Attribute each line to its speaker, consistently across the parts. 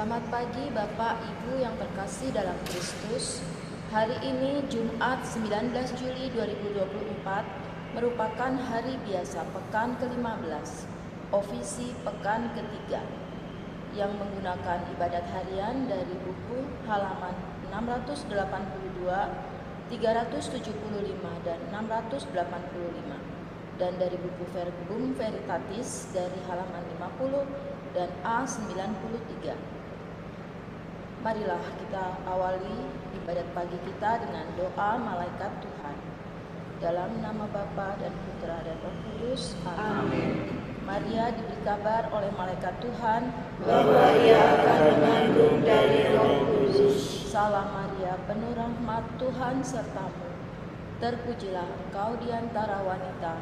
Speaker 1: Selamat pagi Bapak Ibu yang terkasih dalam Kristus. Hari ini Jumat 19 Juli 2024 merupakan hari biasa pekan ke-15, ofisi pekan ketiga, yang menggunakan ibadat harian dari buku halaman 682, 375, dan 685, dan dari buku Verbum Veritatis dari halaman 50 dan A93. Marilah kita awali ibadat pagi kita dengan doa malaikat Tuhan. Dalam nama Bapa dan Putra dan Roh Kudus. Amin. Maria diberi kabar oleh malaikat Tuhan
Speaker 2: bahwa ia akan mengandung dari Roh Kudus.
Speaker 1: Salam Maria, penuh rahmat, Tuhan sertamu. Terpujilah engkau di antara wanita,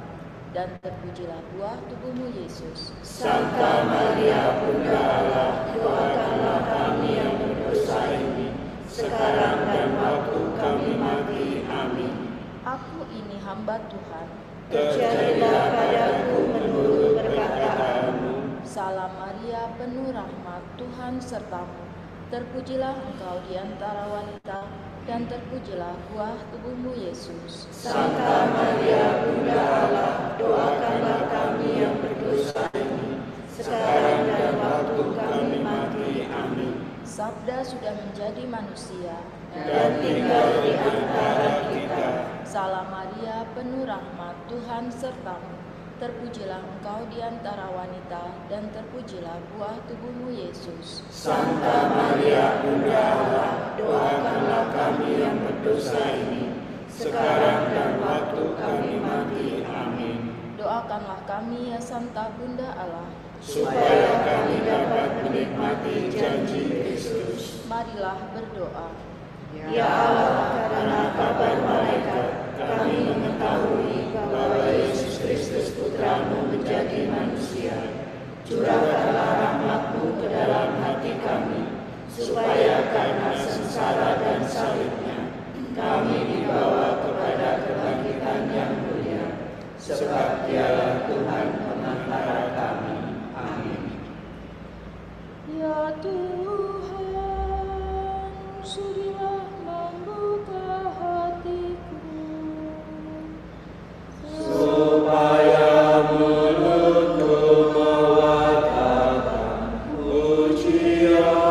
Speaker 1: dan terpujilah buah tubuhmu Yesus.
Speaker 2: Santa Maria Bunda Allah, doakanlah kami yang berdosa ini, sekarang dan waktu kami mati. Amin.
Speaker 1: Aku ini hamba Tuhan.
Speaker 2: Terjadilah padaku menurut perkataanmu.
Speaker 1: Salam Maria, penuh rahmat, Tuhan sertamu. Terpujilah engkau di antara wanita, dan terpujilah buah tubuhmu Yesus.
Speaker 2: Santa Maria Bunda Allah, doakanlah kami yang berdosa ini, sekarang dan waktu kami mati. Amin.
Speaker 1: Sabda sudah menjadi manusia
Speaker 2: dan tinggal di antara kita.
Speaker 1: Salam Maria, penuh rahmat, Tuhan sertamu. Terpujilah engkau di antara wanita, dan terpujilah buah tubuhmu Yesus.
Speaker 2: Santa Maria Bunda Allah, doakanlah kami yang berdosa ini, sekarang dan waktu kami mati. Amin.
Speaker 1: Doakanlah kami ya Santa Bunda Allah,
Speaker 2: supaya kami dapat menikmati janji Kristus.
Speaker 1: Marilah berdoa.
Speaker 2: Ya Allah, karena kabar malaikat, kami mengetahui bahwa Yesus Kristus Putramu menjadi manusia. Curahkanlah rahmat-Mu ke dalam hati kami, supaya karena sengsara dan salibnya, kami dibawa kepada kebangkitan yang mulia. Sebab Dialah Tuhan pengantara kami. Amin.
Speaker 1: Ya Tuhan, sudilah membuka hatiku,
Speaker 2: supaya mulutku mewatakan pujian-Mu.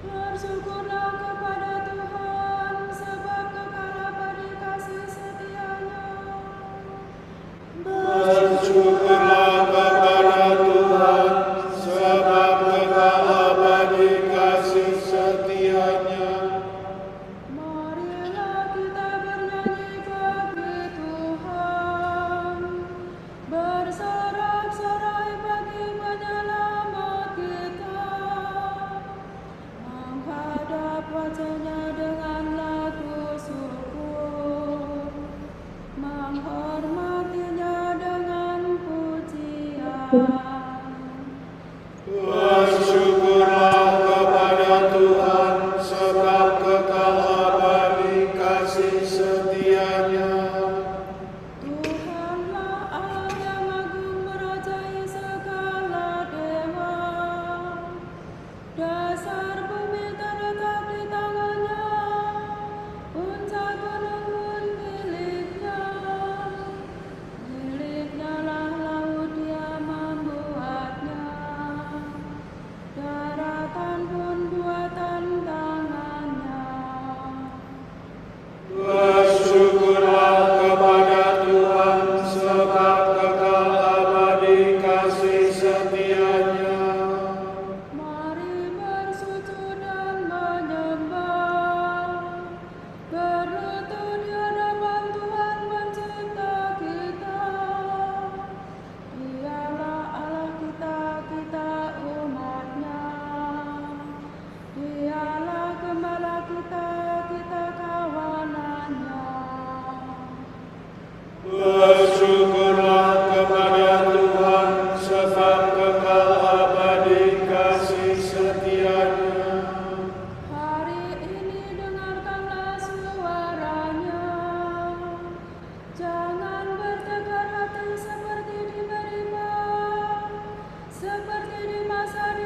Speaker 1: Bersyukurlah kepada Tuhan, sebab kekal abadi kasih setia-Nya.
Speaker 2: Bersyukurlah kepada Tuhan, sebab kekal abadi kasih setia-Nya.
Speaker 1: Marilah kita bernyanyi bagi Tuhan, bersorak-sorai bagi penyelamat kita, menghadap wajah-Nya dengan lagu syukur, menghormati-Nya dengan pujian.
Speaker 2: Bersyukurlah kepada Tuhan, sebab kekal abadi kasih setia-Nya.
Speaker 1: Tuhanlah Allah yang agung, merajai segala dewa. Dasar bumi terletak di tangan-Nya, puncak gunung pun milik-Nya. Milik-Nya lah laut, Dia membuatnya. Daratan pun buatan tangan-Nya.
Speaker 2: Bersyukurlah kepada Tuhan, sebab kekal abadi kasih setia-Nya.
Speaker 1: Mari bersujud dan menyembah, berlutut di hadapan Tuhan Pencipta kita. Dialah Allah kita, kita umat-Nya. Dialah gembala kita, kita kawanan-Nya.
Speaker 2: Bersyukurlah kepada Tuhan, sebab kekal abadi kasih setia-Nya.
Speaker 1: Hari ini dengarkanlah suara-Nya. Jangan bertegar hati seperti di Meriba, seperti di masa di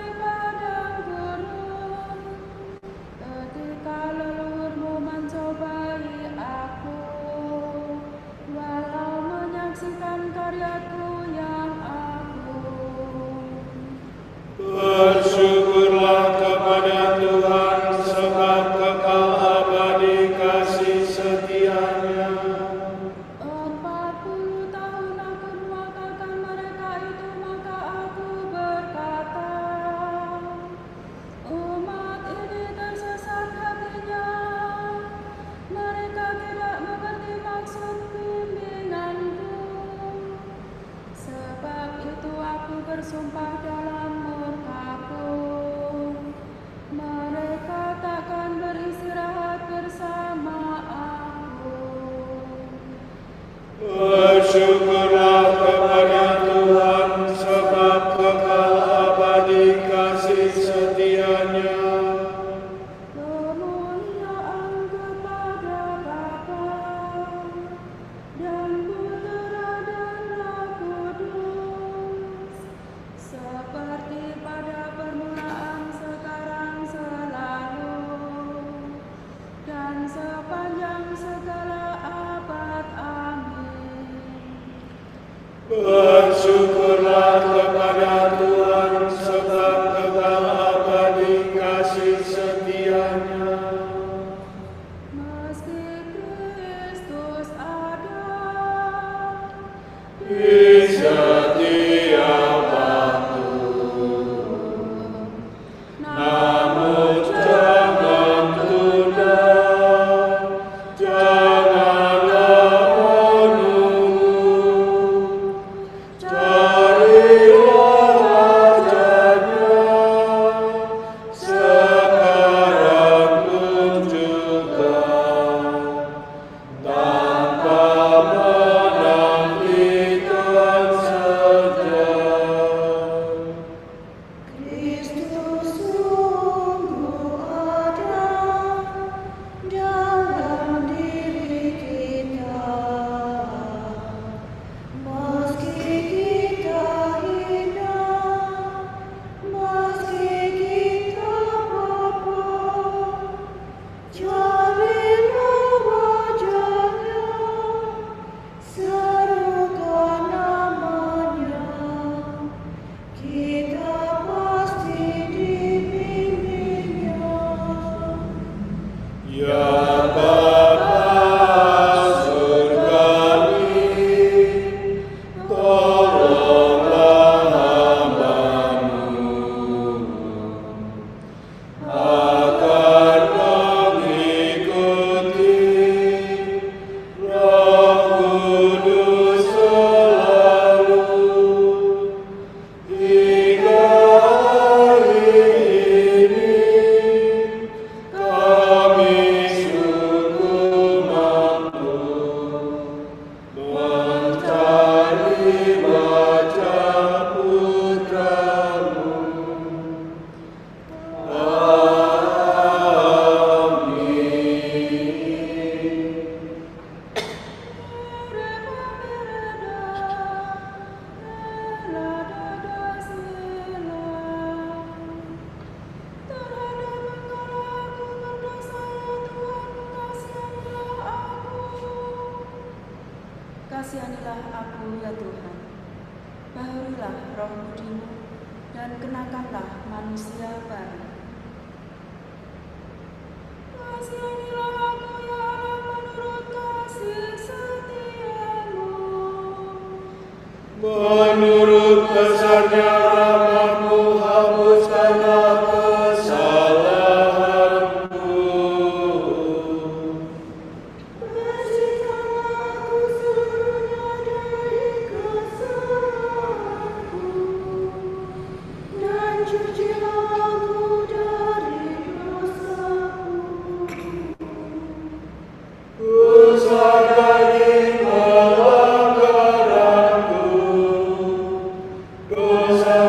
Speaker 3: bersumpah dalam murka-Ku, mereka takkan beristirahat bersama Aku.
Speaker 2: Bersyukurlah kepada Tuhan sebab kekal abadi kasih setia-Nya.
Speaker 3: Kemuliaan kepada Bapa dan Putera dan Roh Kudus, seperti pada permulaan, sekarang, selalu, dan sepanjang segala abad. Amin.
Speaker 2: Bersyukurlah kepada Tuhan sebab kekal abadi kasih setia-Nya.
Speaker 3: Meski Kristus ada
Speaker 2: Di setiap waktu, namun jangan tunda, janganlah menunggu. Carilah wajah-Nya, sekarang pun juga, tanpa menantikan saja.
Speaker 4: Kristus sungguh ada dalam diri kita, meski kita hina, meski kita apa, carilah wajah-Nya, serukan nama-Nya, kita pasti dibimbing-Nya.
Speaker 2: Ya Bapa surgawi, tolonglah hamba-Mu agar mengikuti Roh Kudus selalu hingga hari ini. Kami sungguh mampu mencari wajah Putra-Mu. Amin.
Speaker 3: Kasihanilah aku, ya Tuhan. Bahurilah roh budi-Mu dan kenakanlah manusia baru. Kasihanilah aku, ya Allah, menurut kasih setia-Mu.
Speaker 2: Menurut besarnya rahmat-Mu, hapuskanlah kesalahanku.
Speaker 4: Bersihkanlah aku seluruhnya dari kesalahanku, dan cucilah aku dari dosaku.
Speaker 2: Sadari pelanggaranku, dosa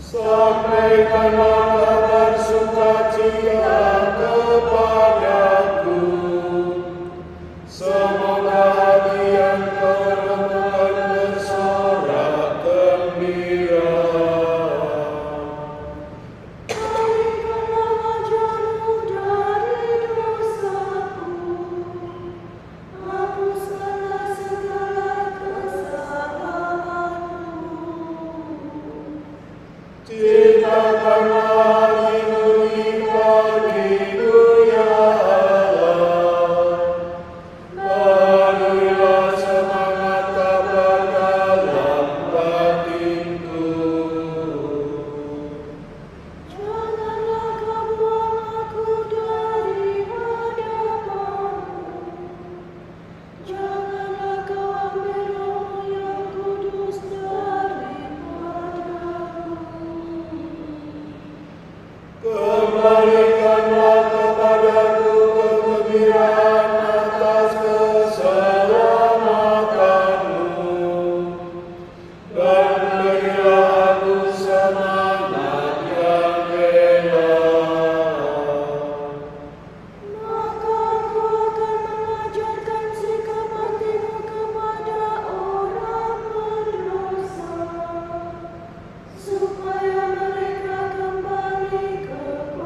Speaker 2: Sampaikanlah kabar sukacita kepadaku. Semoga hati yang kau renungkan bersorak gembira.
Speaker 4: Palingkanlah wajahmu dari dosaku, hapuskanlah segala kesalahanku.
Speaker 2: Ciptakanlah hatimu bagiku ya Allah. Berilah semangat kabar dalam batinku.
Speaker 4: Janganlah kau buang aku dari hadapanmu, janganlah kau ambil Roh-Mu yang kudus daripadaku.
Speaker 2: Kembalikanlah kepadaku kegembiraan atas keselamatanmu, dan berilah aku semangat yang elok.
Speaker 4: Maka aku akan mengajarkan sikap hatimu kepada orang berdosa, supaya mereka kembali kepadamu.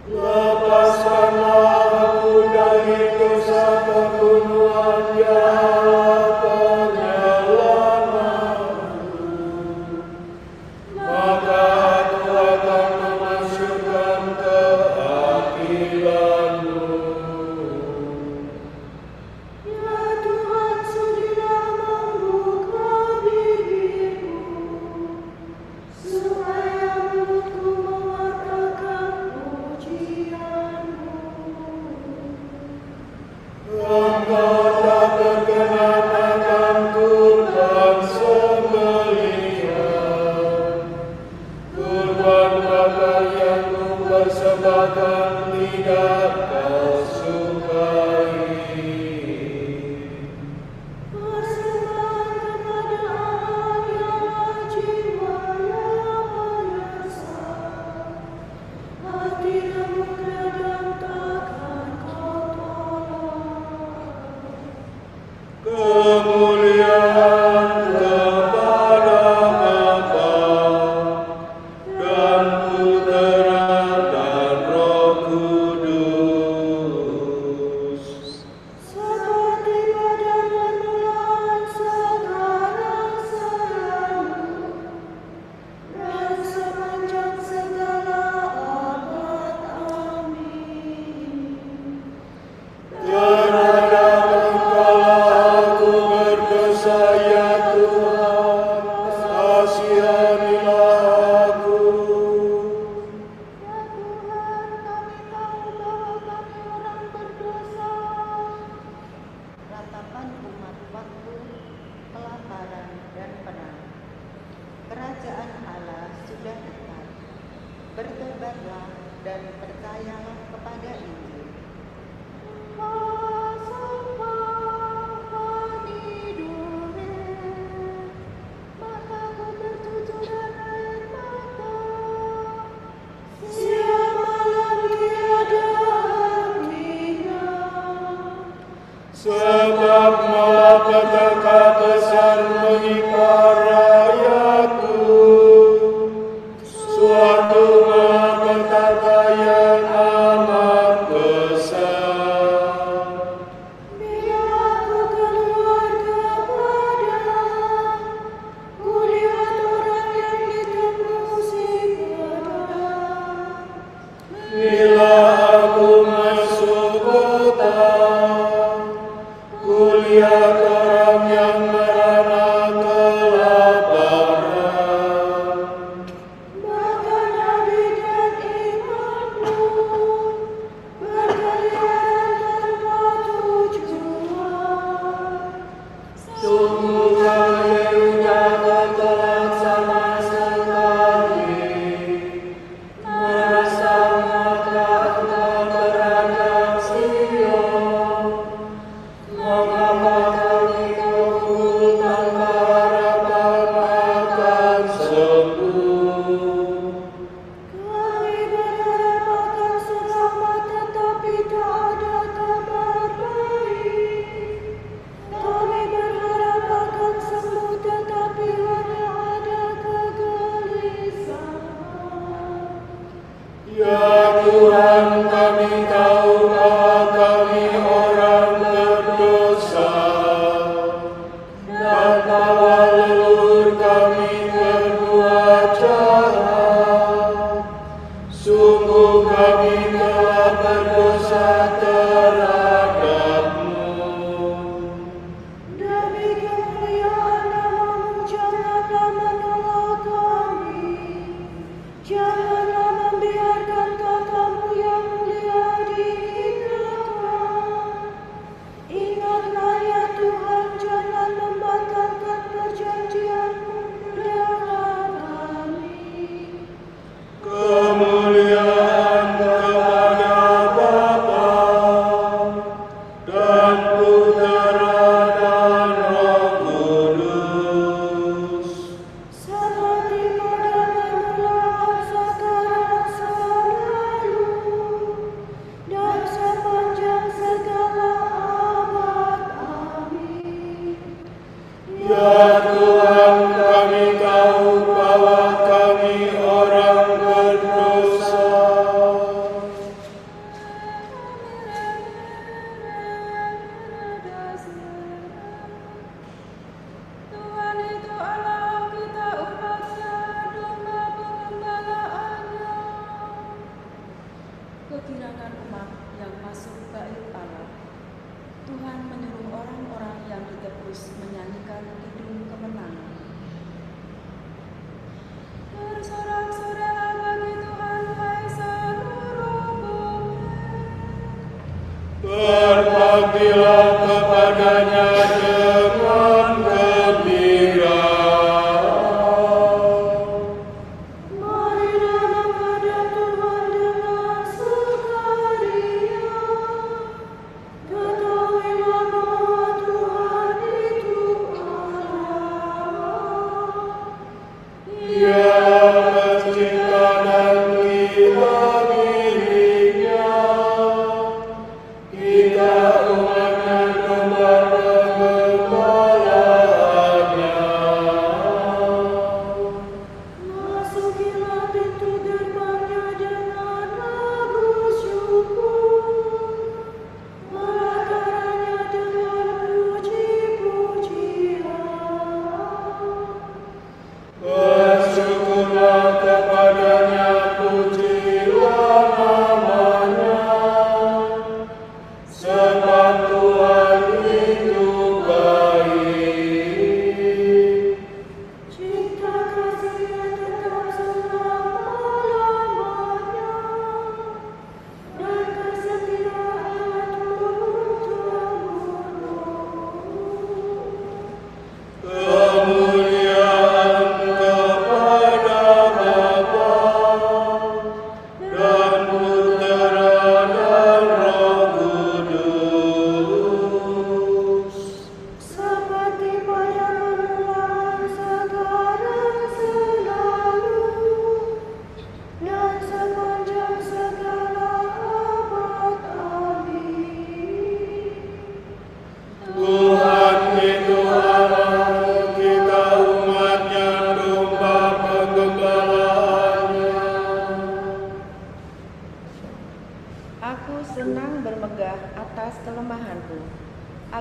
Speaker 2: Lepaskanlah aku dari dosa pembunuhan ya Allah penyelamatku. Maka aku akan memasyurkan keadilan-Mu.
Speaker 4: Ya Tuhan, sudilah membuka bibirku, supaya mulutku mewartakan pujian-Mu.
Speaker 2: Engkau tak berkenan akan kurban sembelihan. Kurban bakar yang Ku persembahkan tidak Kau sukai.
Speaker 4: Persembahan kepada Allah ialah jiwa yang menyesal, hati remuk dan takkan kau tolak.
Speaker 2: Kemuliaan kepada Bapa dan Putera dan Roh Kudus.
Speaker 4: Seperti pada permulaan sekarang selalu, dan sepanjang segala abad. Amin.
Speaker 2: Terhadap Engkaulah aku berdosa ya Tuhan, kasihanilah aku.
Speaker 4: Ya Tuhan, kami tahu bahwa kami orang berdosa.
Speaker 5: Ratapan umat waktu, kelaparan dan perang. Kerajaan Allah sudah dekat. Bertobatlah dan percayalah kepada Injil.
Speaker 2: Sebab malapetaka besar menimpa rakyatku, suatu malapetaka yang amat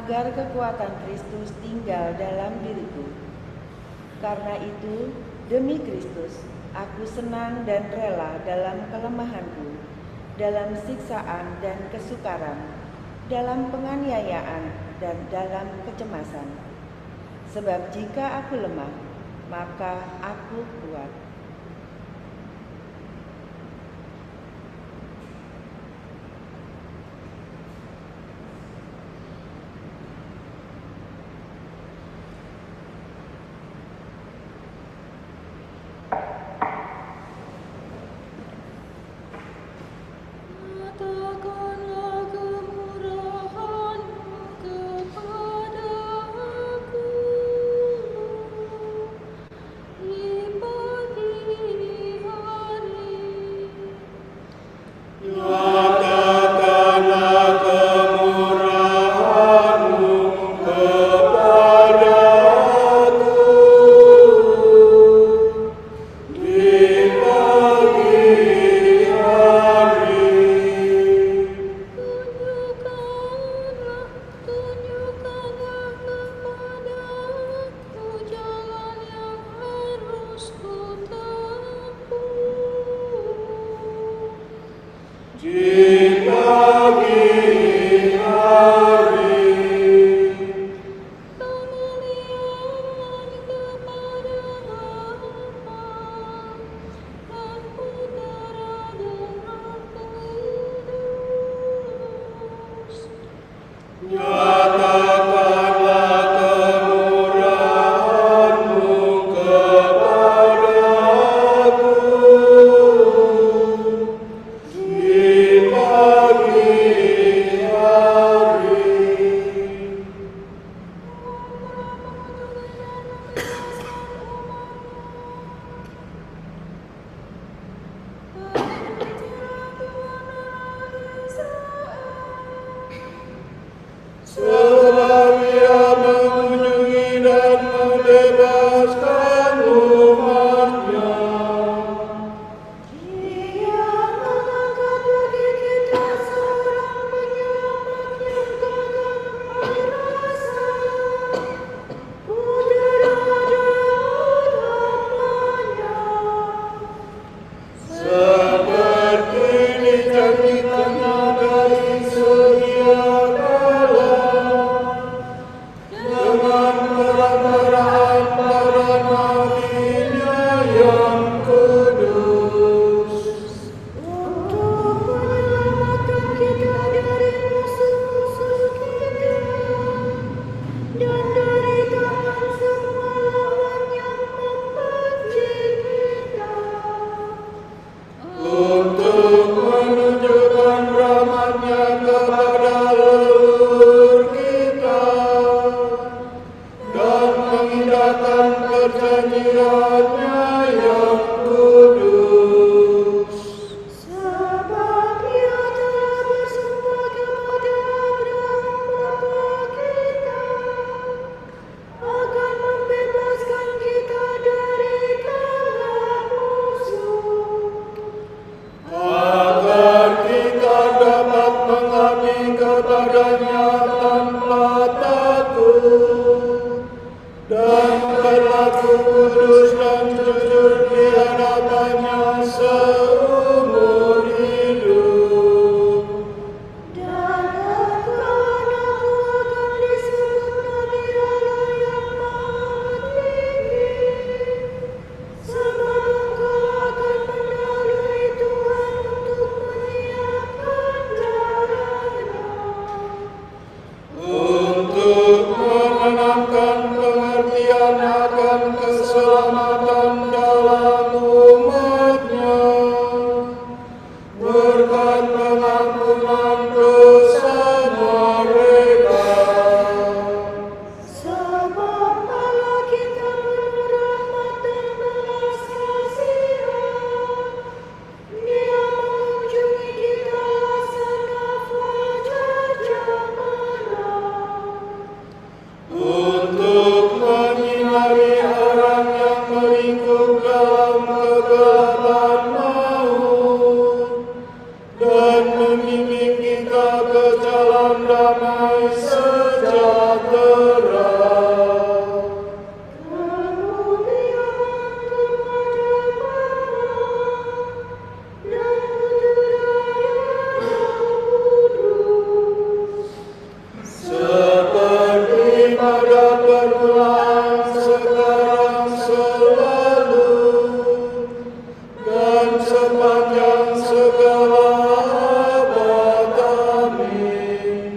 Speaker 3: agar kekuatan Kristus tinggal dalam diriku. Karena itu, demi Kristus, aku senang dan rela dalam kelemahanku, dalam siksaan dan kesukaran, dalam penganiayaan dan dalam kecemasan. Sebab jika aku lemah, maka aku kuat.
Speaker 2: Perjanjian-Nya dalam kegelapan maut dan membimbing kita ke jalan damai sejahtera. Seperti pada permulaan, sekarang, selalu, dan sepanjang segala abad. Amin.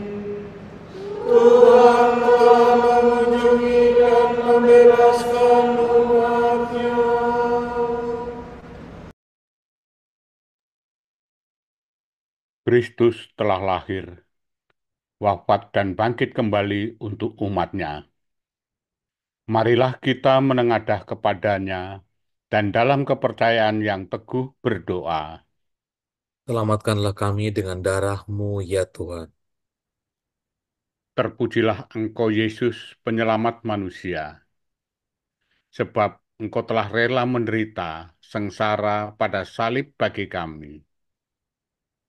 Speaker 2: Tuhan telah mengunjungi dan membebaskan umat-Nya.
Speaker 6: Kristus telah lahir, wafat dan bangkit kembali untuk umat-Nya. Marilah kita menengadah kepadanya dan dalam kepercayaan yang teguh berdoa.
Speaker 7: Selamatkanlah kami dengan darah-Mu, ya Tuhan.
Speaker 6: Terpujilah Engkau Yesus, penyelamat manusia, sebab Engkau telah rela menderita sengsara pada salib bagi kami.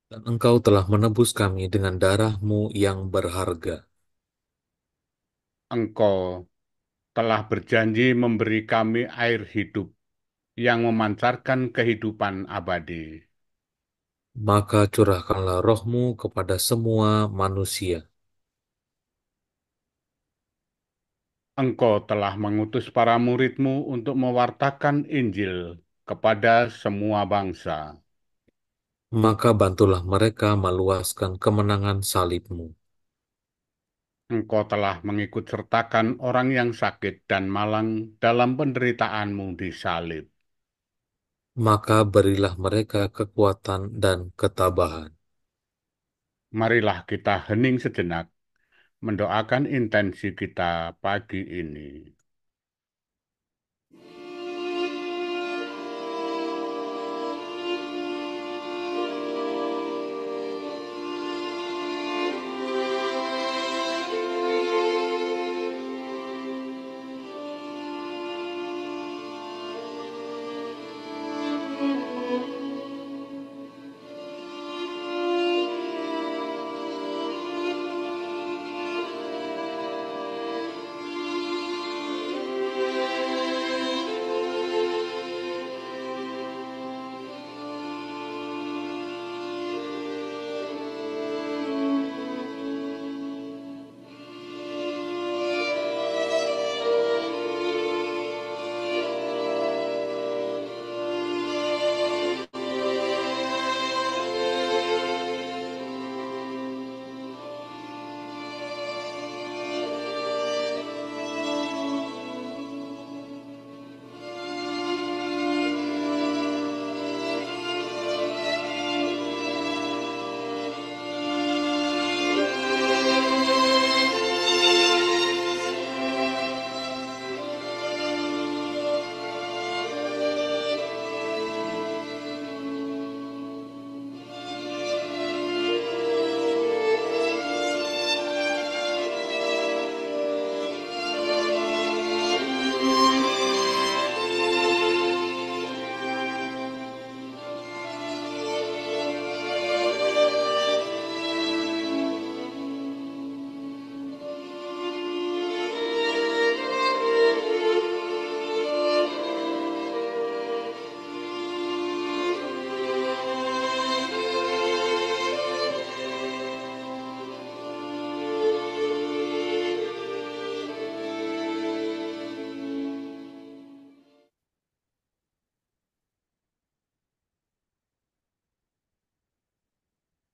Speaker 7: Dan Engkau telah menebus kami dengan darah-Mu yang berharga.
Speaker 6: Engkau telah berjanji memberi kami air hidup yang memancarkan kehidupan abadi.
Speaker 7: Maka curahkanlah roh-Mu kepada semua manusia.
Speaker 6: Engkau telah mengutus para murid-Mu untuk mewartakan Injil kepada semua bangsa.
Speaker 7: Maka bantulah mereka meluaskan kemenangan salib-Mu.
Speaker 6: Engkau telah mengikut sertakan orang yang sakit dan malang dalam penderitaan-Mu di salib.
Speaker 7: Maka berilah mereka kekuatan dan ketabahan.
Speaker 6: Marilah kita hening sejenak, mendoakan intensi kita pagi ini.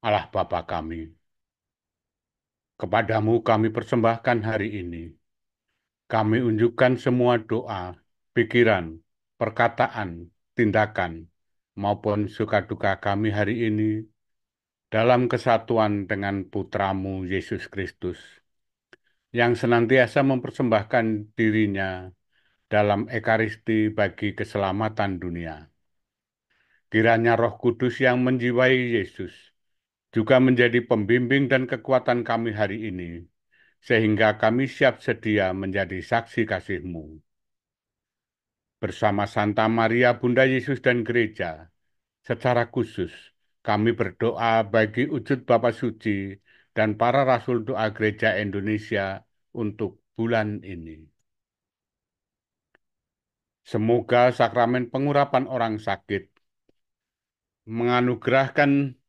Speaker 6: Allah Bapa kami, kepadamu kami persembahkan hari ini. Kami unjukkan semua doa, pikiran, perkataan, tindakan, maupun suka duka kami hari ini dalam kesatuan dengan Putramu Yesus Kristus, yang senantiasa mempersembahkan dirinya dalam Ekaristi bagi keselamatan dunia. Kiranya Roh Kudus yang menjiwai Yesus juga menjadi pembimbing dan kekuatan kami hari ini, sehingga kami siap sedia menjadi saksi kasih-Mu. Bersama Santa Maria Bunda Yesus dan gereja, secara khusus kami berdoa bagi wujud Bapa Suci dan para rasul doa gereja Indonesia untuk bulan ini. Semoga sakramen pengurapan orang sakit menganugerahkan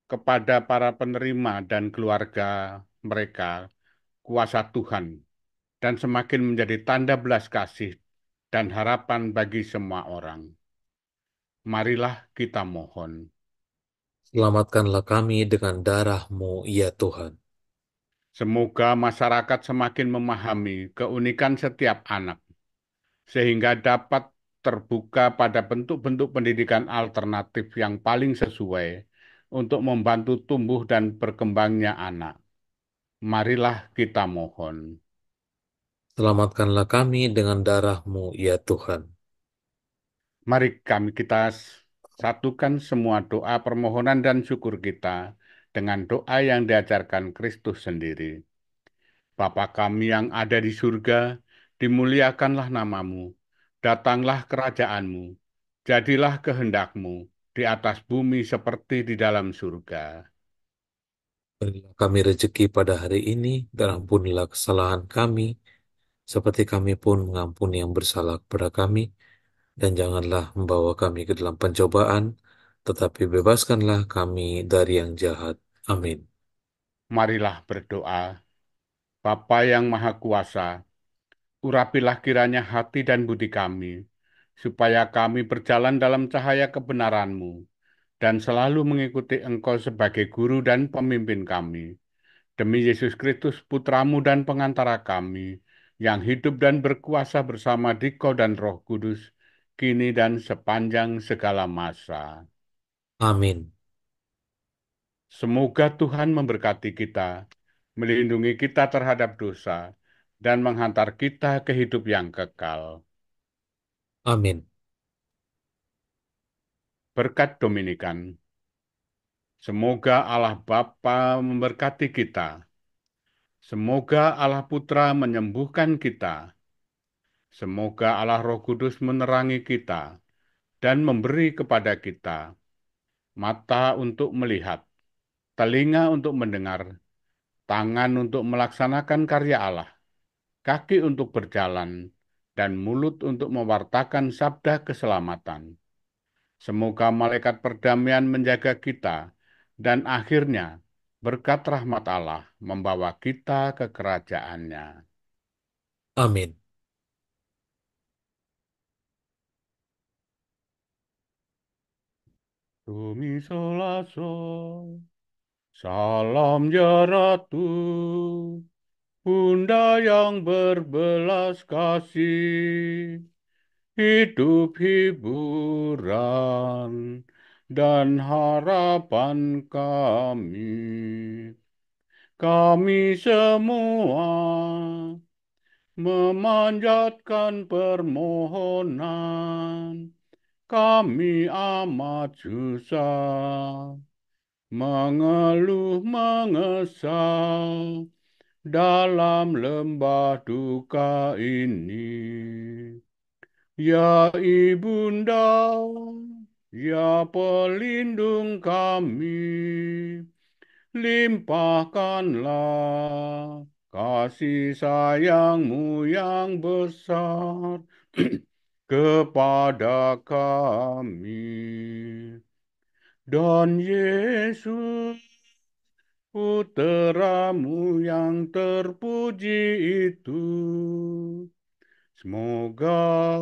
Speaker 6: kepada para penerima dan keluarga mereka kuasa Tuhan dan semakin menjadi tanda belas kasih dan harapan bagi semua orang. Marilah kita mohon.
Speaker 7: Selamatkanlah kami dengan darah-Mu, ya Tuhan.
Speaker 6: Semoga masyarakat semakin memahami keunikan setiap anak, sehingga dapat terbuka pada bentuk-bentuk pendidikan alternatif yang paling sesuai untuk membantu tumbuh dan berkembangnya anak. Marilah kita mohon.
Speaker 7: Selamatkanlah kami dengan darah-Mu, ya Tuhan.
Speaker 6: Mari kita satukan semua doa permohonan dan syukur kita dengan doa yang diajarkan Kristus sendiri. Bapa kami yang ada di surga, dimuliakanlah namamu, datanglah kerajaanmu, jadilah kehendakmu di atas bumi seperti di dalam surga.
Speaker 7: Berilah kami rezeki pada hari ini, dan ampunilah kesalahan kami, seperti kami pun mengampuni yang bersalah kepada kami. Dan janganlah membawa kami ke dalam pencobaan, tetapi bebaskanlah kami dari yang jahat. Amin.
Speaker 6: Marilah berdoa. Bapa yang Maha Kuasa, urapilah kiranya hati dan budi kami, supaya kami berjalan dalam cahaya kebenaran-Mu dan selalu mengikuti Engkau sebagai guru dan pemimpin kami. Demi Yesus Kristus, Putramu dan pengantara kami, yang hidup dan berkuasa bersama Dikau dan Roh Kudus, kini dan sepanjang segala masa.
Speaker 7: Amin.
Speaker 6: Semoga Tuhan memberkati kita, melindungi kita terhadap dosa, dan menghantar kita ke hidup yang kekal.
Speaker 7: Amin.
Speaker 6: Berkat Dominikan. Semoga Allah Bapa memberkati kita. Semoga Allah Putra menyembuhkan kita. Semoga Allah Roh Kudus menerangi kita dan memberi kepada kita mata untuk melihat, telinga untuk mendengar, tangan untuk melaksanakan karya Allah, kaki untuk berjalan, dan mulut untuk mewartakan sabda keselamatan. Semoga malaikat perdamaian menjaga kita, dan akhirnya berkat rahmat Allah membawa kita ke kerajaannya.
Speaker 7: Amin.
Speaker 6: Dumi Sol. Salam ya Ratu, Bunda yang berbelas kasih, hidup hiburan dan harapan kami. Kami semua memanjatkan permohonan, kami amat susah, mengeluh mengesal dalam lembah duka ini. Ya Ibunda, ya pelindung kami, limpahkanlah kasih sayangmu yang besar kepada kami. Dan Yesus, Putramu yang terpuji itu, semoga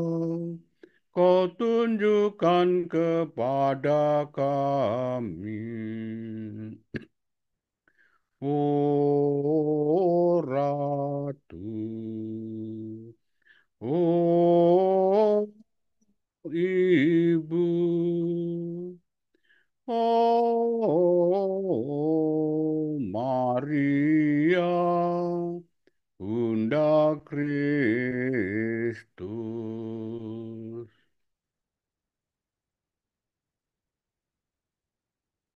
Speaker 6: kau tunjukkan kepada kami. O Ratu, O Ibu, O